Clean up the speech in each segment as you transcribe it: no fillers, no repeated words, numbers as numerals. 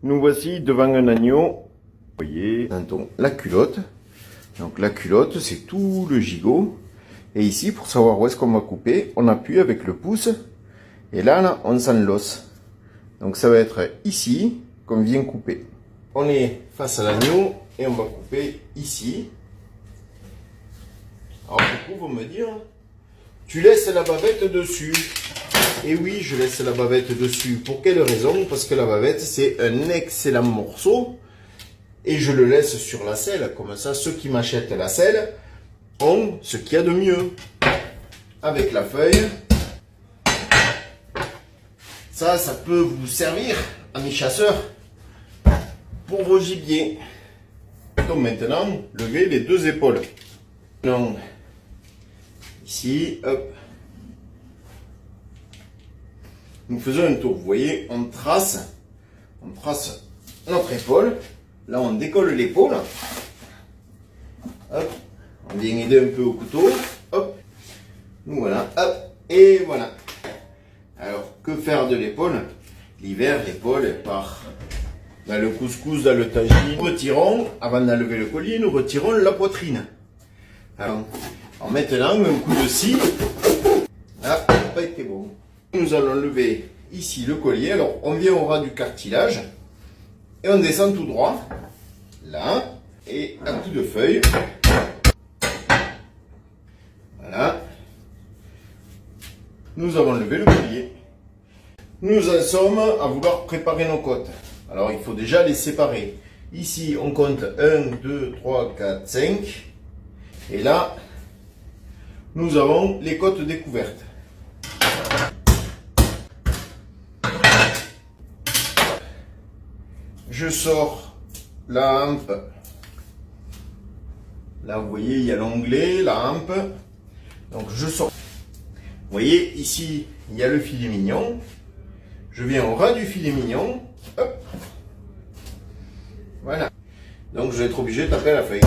Nous voici devant un agneau. Vous voyez, la culotte. Donc la culotte, c'est tout le gigot. Et ici, pour savoir où est-ce qu'on va couper, on appuie avec le pouce. Et là, on sent l'os. Donc ça va être ici qu'on vient couper. On est face à l'agneau et on va couper ici. Alors beaucoup vont me dire, tu laisses la bavette dessus. Et oui, je laisse la bavette dessus. Pour quelle raison? Parce que la bavette, c'est un excellent morceau. Et je le laisse sur la selle. Comme ça, ceux qui m'achètent la selle ont ce qu'il y a de mieux. Avec la feuille. Ça peut vous servir, amis chasseurs, pour vos gibiers. Donc maintenant, levez les deux épaules. Donc, ici, hop. Nous faisons un tour. Vous voyez, on trace notre épaule. Là, on décolle l'épaule. Hop. On vient aider un peu au couteau. Hop. Nous voilà. Hop. Et voilà. Alors, que faire de l'épaule? L'hiver, l'épaule part dans le couscous, dans le tagine. Nous retirons, avant d'enlever le collier, nous retirons la poitrine. Alors maintenant, un coup de scie. Ah, ça n'a pas été bon. Nous allons lever ici le collier. Alors, on vient au ras du cartilage. Et on descend tout droit. Là. Et un coup de feuille. Voilà. Nous avons levé le collier. Nous en sommes à vouloir préparer nos côtes. Alors il faut déjà les séparer. Ici on compte 1, 2, 3, 4, 5. Et là, nous avons les côtes découvertes. Je sors la hampe. Là vous voyez il y a l'onglet, la hampe. Donc je sors. Vous voyez, ici, il y a le filet mignon. Je viens au ras du filet mignon. Hop. Voilà. Donc, je vais être obligé de taper à la feuille.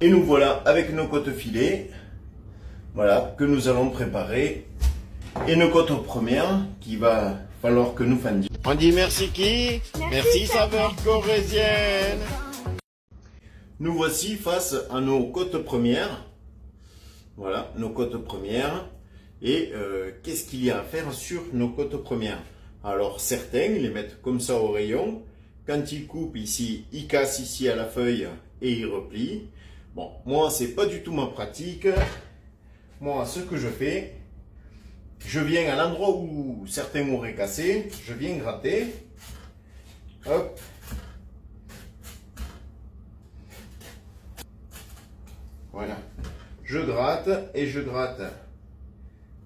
Et nous voilà avec nos côtes filets. Voilà, que nous allons préparer. Et nos côtes premières, qu'il va falloir que nous fendions. On dit merci qui? Merci saveur corrézienne. Nous voici face à nos côtes premières. Voilà, nos côtes premières. Et qu'est-ce qu'il y a à faire sur nos côtes premières? Alors, certains les mettent comme ça au rayon. Quand ils coupent ici, ils cassent ici à la feuille et ils replient. Bon, moi, c'est pas du tout ma pratique. Moi, ce que je fais, je viens à l'endroit où certains m'auraient cassé. Je viens gratter. Hop. Voilà, je gratte et je gratte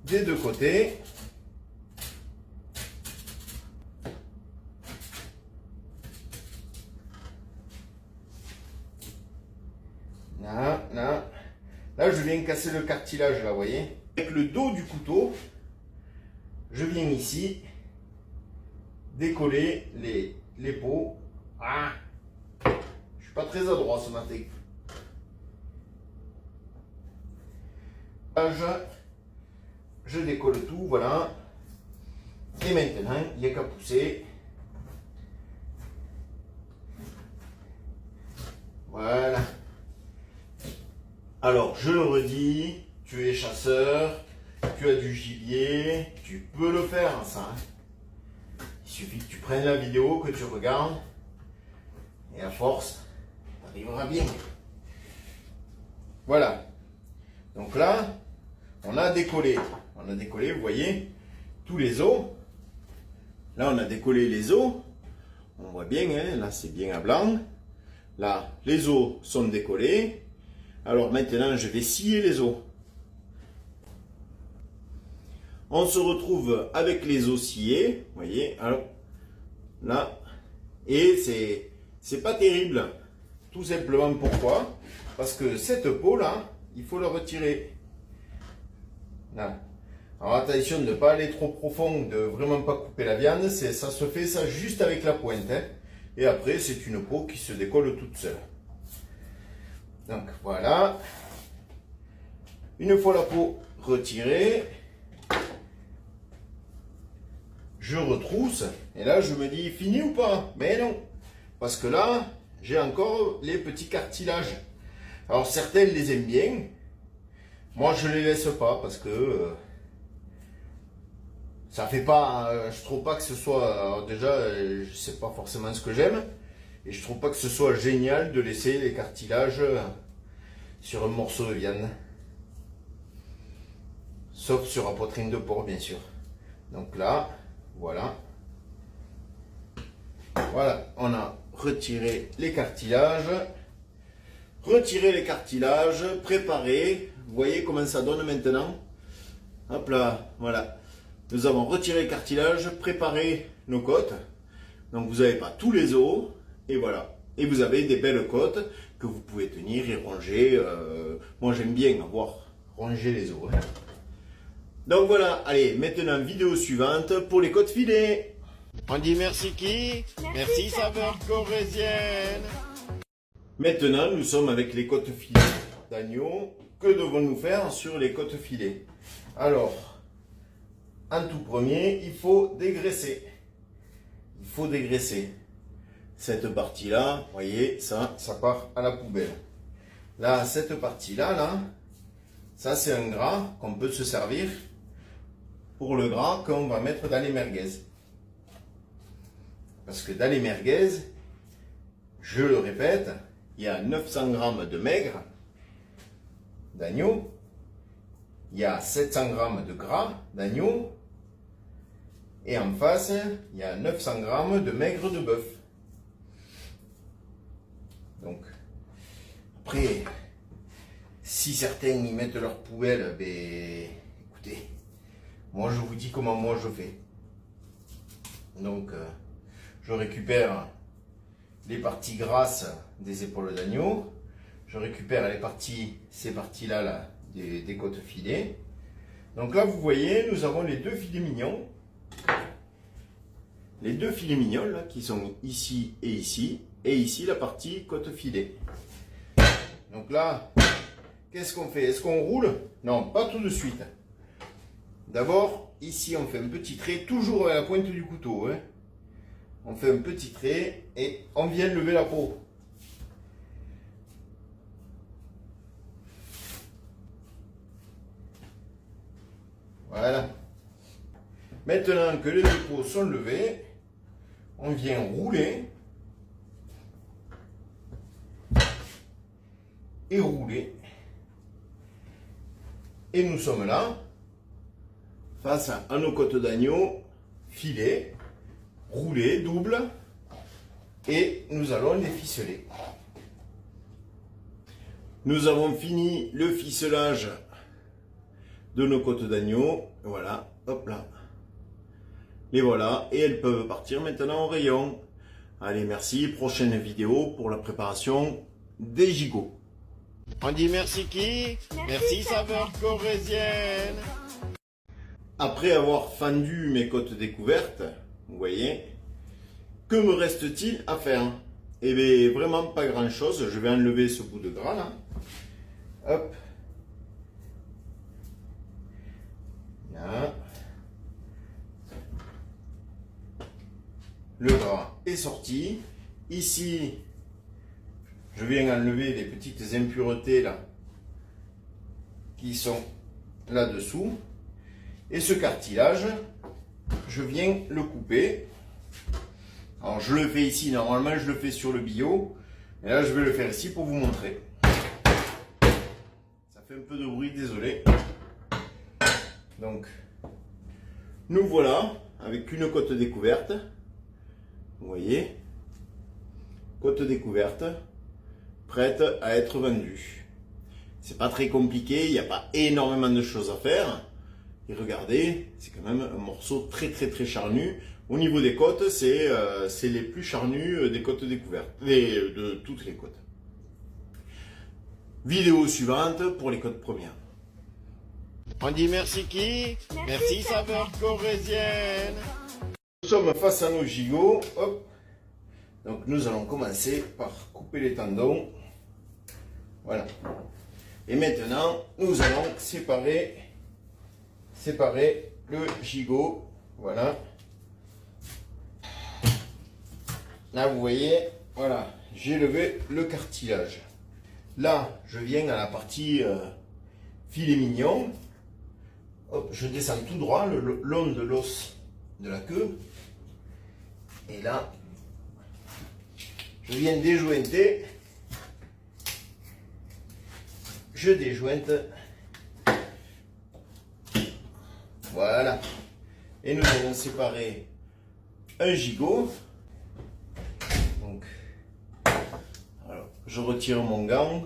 des deux côtés. Là, je viens casser le cartilage, là, vous voyez. Avec le dos du couteau, je viens ici décoller les peaux. Ah, je suis pas très adroit ce matin. Je décolle tout, voilà. Et maintenant, il n'y a qu'à pousser. Voilà. Alors, je le redis, tu es chasseur, tu as du gibier, tu peux le faire, ça. Il suffit que tu prennes la vidéo, que tu regardes. Et à force, tu arriveras bien. Voilà. Donc là, on a décollé, vous voyez, tous les os. Là, on a décollé les os. On voit bien, hein, là, c'est bien à blanc. Là, les os sont décollés. Alors maintenant, je vais scier les os. On se retrouve avec les os sciés, vous voyez. Alors, là, et c'est pas terrible. Tout simplement pourquoi? Parce que cette peau-là, il faut la retirer. Là. Alors attention de ne pas aller trop profond, de vraiment pas couper la viande. Ça se fait ça juste avec la pointe. Hein. Et après, c'est une peau qui se décolle toute seule. Donc voilà. Une fois la peau retirée, je retrousse. Et là, je me dis, fini ou pas? Mais non. Parce que là, j'ai encore les petits cartilages. Alors, certains les aiment bien. Moi, je les laisse pas parce que ça fait pas. Je trouve pas que ce soit. Alors déjà, je sais pas forcément ce que j'aime. Et je trouve pas que ce soit génial de laisser les cartilages sur un morceau de viande. Sauf sur la poitrine de porc, bien sûr. Donc là, voilà. Voilà, on a retiré les cartilages. Retiré les cartilages, préparé. Vous voyez comment ça donne maintenant? Hop là, voilà. Nous avons retiré les cartilages, préparé nos côtes. Donc vous n'avez pas tous les os. Et voilà. Et vous avez des belles côtes que vous pouvez tenir et ronger. Moi j'aime bien avoir rongé les os. Hein. Donc voilà, allez, maintenant vidéo suivante pour les côtes filées. On dit merci qui? Merci saveur corrézienne. Maintenant, nous sommes avec les côtes filées d'agneau. Que devons-nous faire sur les côtes filées? Alors, en tout premier, il faut dégraisser. Il faut dégraisser. Cette partie-là, vous voyez, ça part à la poubelle. Là, cette partie-là, là, ça c'est un gras qu'on peut se servir pour le gras qu'on va mettre dans les merguez. Parce que dans les merguez, je le répète, il y a 900 g de maigre d'agneau, il y a 700 g de gras d'agneau, et en face, il y a 900 g de maigre de bœuf. Donc, après, si certains y mettent leur poubelle, ben, écoutez, moi je vous dis comment moi je fais. Donc, je récupère les parties grasses des épaules d'agneau, je récupère les parties, ces parties-là là, des côtes filées. Donc là, vous voyez, nous avons les deux filets mignons. Les deux filets mignons là, qui sont ici, et ici la partie côte filet. Donc là, qu'est-ce qu'on fait? Est-ce qu'on roule? Non, pas tout de suite. D'abord, ici, on fait un petit trait, toujours à la pointe du couteau. Hein. On fait un petit trait et on vient lever la peau. Voilà. Maintenant que les deux peaux sont levées, on vient rouler. Et rouler. Et nous sommes là, face à nos côtes d'agneau, filées, roulées, double, et nous allons les ficeler. Nous avons fini le ficelage de nos côtes d'agneau, voilà, hop là. Les voilà, et elles peuvent partir maintenant au rayon. Allez, merci, prochaine vidéo pour la préparation des gigots. On dit merci qui? Merci saveur corrézienne. Après avoir fendu mes côtes découvertes, vous voyez, que me reste-t-il à faire? Eh bien, vraiment pas grand chose. Je vais enlever ce bout de gras là. Hop. Là. Le gras est sorti. Ici, je viens enlever les petites impuretés là qui sont là-dessous. Et ce cartilage, je viens le couper. Alors je le fais ici, normalement je le fais sur le bio. Et là je vais le faire ici pour vous montrer. Ça fait un peu de bruit, désolé. Donc, nous voilà avec une côte découverte. Vous voyez, côte découverte, prête à être vendue. C'est pas très compliqué, il n'y a pas énormément de choses à faire. Et regardez, c'est quand même un morceau très charnu. Au niveau des côtes, c'est les plus charnus des côtes découvertes, de toutes les côtes. Vidéo suivante pour les côtes premières. On dit merci qui? Merci saveur corrézienne. Nous sommes face à nos gigots. Hop. Donc nous allons commencer par couper les tendons. Voilà. Et maintenant, nous allons séparer le gigot. Voilà. Là, vous voyez, voilà, j'ai levé le cartilage. Là, je viens à la partie filet mignon. Hop, je descends tout droit le long de l'os de la queue. Et là, je viens déjointer. Je déjointe. Voilà. Et nous allons séparer un gigot. Donc, alors, je retire mon gant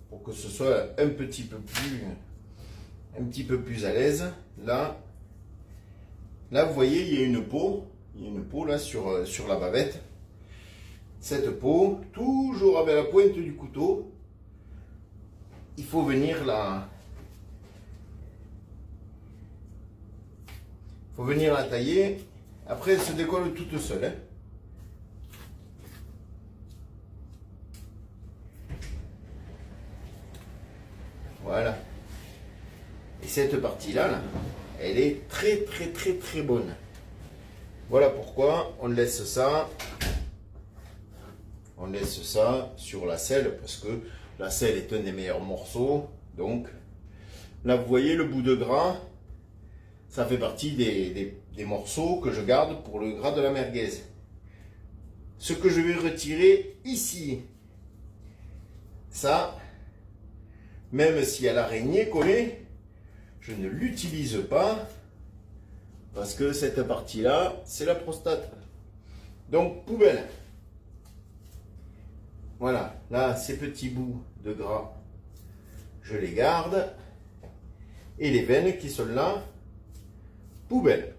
pour que ce soit un petit peu plus à l'aise. Là, vous voyez, il y a une peau. Il y a une peau là sur la bavette. Cette peau, toujours avec la pointe du couteau, il faut venir la tailler. Après, elle se décolle toute seule. Hein. Voilà. Et cette partie-là, là, elle est très bonne. Voilà pourquoi on laisse ça. On laisse ça sur la selle parce que la selle est un des meilleurs morceaux. Donc là, vous voyez le bout de gras. Ça fait partie des morceaux que je garde pour le gras de la merguez. Ce que je vais retirer ici, ça, même s'il y a l'araignée collée, je ne l'utilise pas parce que cette partie-là, c'est la prostate. Donc, poubelle. Voilà, là, ces petits bouts de gras, je les garde. Et les veines qui sont là, poubelle.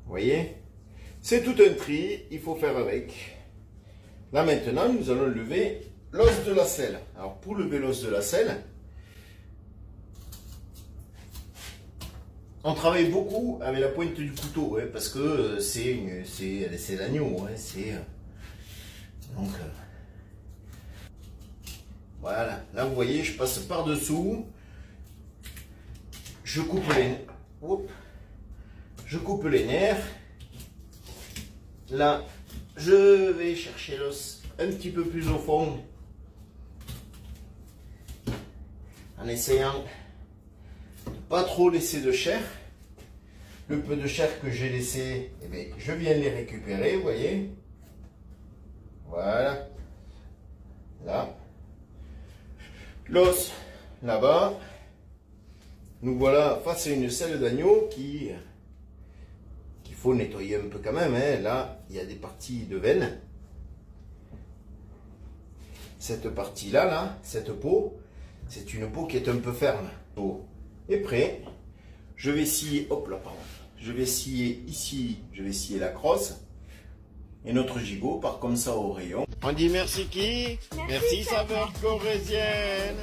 Vous voyez? C'est tout un tri, il faut faire avec. Là maintenant, nous allons lever l'os de la selle. Alors pour lever l'os de la selle, on travaille beaucoup avec la pointe du couteau, hein, parce que c'est l'agneau. Hein, donc, voilà, là vous voyez, je passe par-dessous. Je coupe les nerfs. Là, je vais chercher l'os un petit peu plus au fond. En essayant de pas trop laisser de chair. Le peu de chair que j'ai laissé, eh bien, je viens les récupérer, vous voyez. Voilà. Là. L'os, là-bas. Nous voilà face à une selle d'agneau qu'il faut nettoyer un peu quand même. Hein. Là, il y a des parties de veine. Cette partie-là, là, cette peau, c'est une peau qui est un peu ferme. Peau est prêt. Je vais scier, hop là, pardon. Je vais scier ici, je vais scier la crosse. Et notre gigot part comme ça au rayon. On dit merci qui? Merci saveur corrézienne.